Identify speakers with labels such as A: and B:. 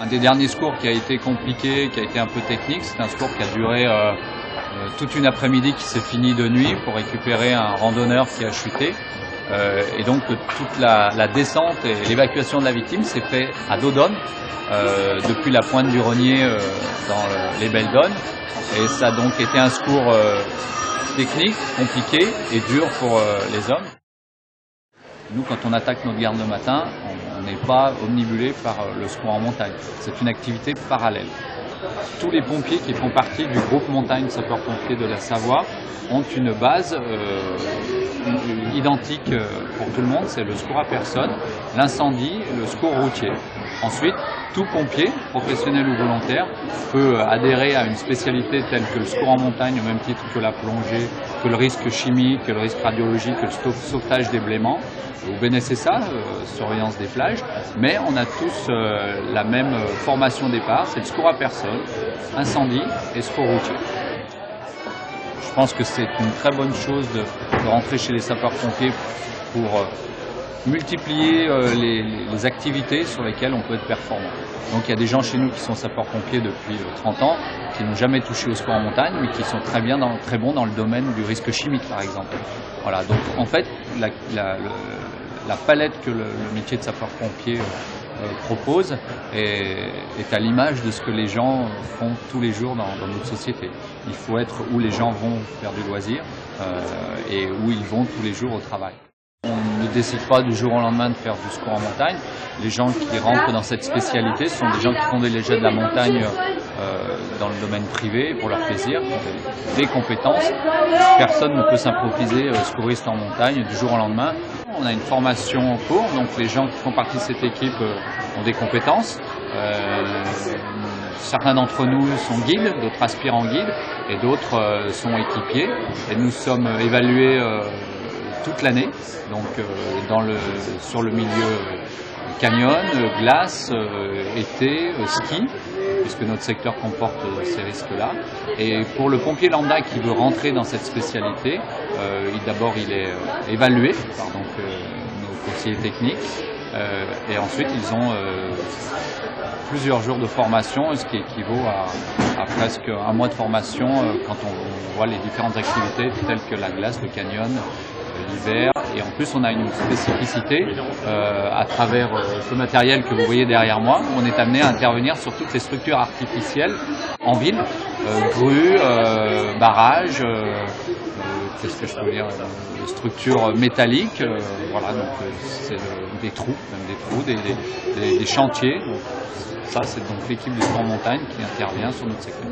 A: Un des derniers secours qui a été compliqué, qui a été un peu technique, c'est un secours qui a duré toute une après-midi qui s'est fini de nuit pour récupérer un randonneur qui a chuté. Et donc toute la descente et l'évacuation de la victime s'est fait à dos d'homme, depuis la pointe du Rognier dans les Belles Donnes. Et ça a donc été un secours technique, compliqué et dur pour les hommes. Nous, quand on attaque notre garde le matin, on n'est pas omnibulé par le secours en montagne. C'est une activité parallèle. Tous les pompiers qui font partie du groupe montagne sapeurs-pompiers de la Savoie ont une base identique pour tout le monde, c'est le secours à personne, l'incendie, le secours routier. Ensuite, tout pompier, professionnel ou volontaire, peut adhérer à une spécialité telle que le secours en montagne, au même titre que la plongée, que le risque chimique, que le risque radiologique, que le sauvetage des blêments, ou BNSSA, surveillance des plages, mais on a tous la même formation au départ, c'est le secours à personne, incendie et secours routier. Je pense que c'est une très bonne chose de rentrer chez les sapeurs-pompiers pour multiplier les activités sur lesquelles on peut être performant. Donc il y a des gens chez nous qui sont sapeurs-pompiers depuis 30 ans, qui n'ont jamais touché au secours en montagne, mais qui sont très bons dans le domaine du risque chimique, par exemple. Voilà, donc en fait, la palette que le métier de sapeur-pompier propose est à l'image de ce que les gens font tous les jours dans notre société. Il faut être où les gens vont faire du loisir et où ils vont tous les jours au travail. On ne décide pas du jour au lendemain de faire du secours en montagne. Les gens qui rentrent dans cette spécialité sont des gens qui font des légers de la montagne dans le domaine privé pour leur plaisir, qui ont des compétences. Personne ne peut s'improviser secouriste en montagne du jour au lendemain. On a une formation en cours, donc les gens qui font partie de cette équipe ont des compétences. Certains d'entre nous sont guides, d'autres aspirent en guide et d'autres sont équipiers. Et nous sommes évalués toute l'année, donc sur le milieu canyon, glace, été, ski, puisque notre secteur comporte ces risques-là. Et pour le pompier lambda qui veut rentrer dans cette spécialité, d'abord il est évalué par nos conseillers techniques, et ensuite ils ont plusieurs jours de formation, ce qui équivaut à presque un mois de formation quand on voit les différentes activités telles que la glace, le canyon, l'hiver. Et en plus on a une spécificité à travers ce matériel que vous voyez derrière moi. On est amené à intervenir sur toutes les structures artificielles en ville, grues, barrages, qu'est-ce que je peux dire, structures métalliques, voilà, donc c'est des trous, des chantiers. Donc, ça c'est donc l'équipe du sport montagne qui intervient sur notre secteur.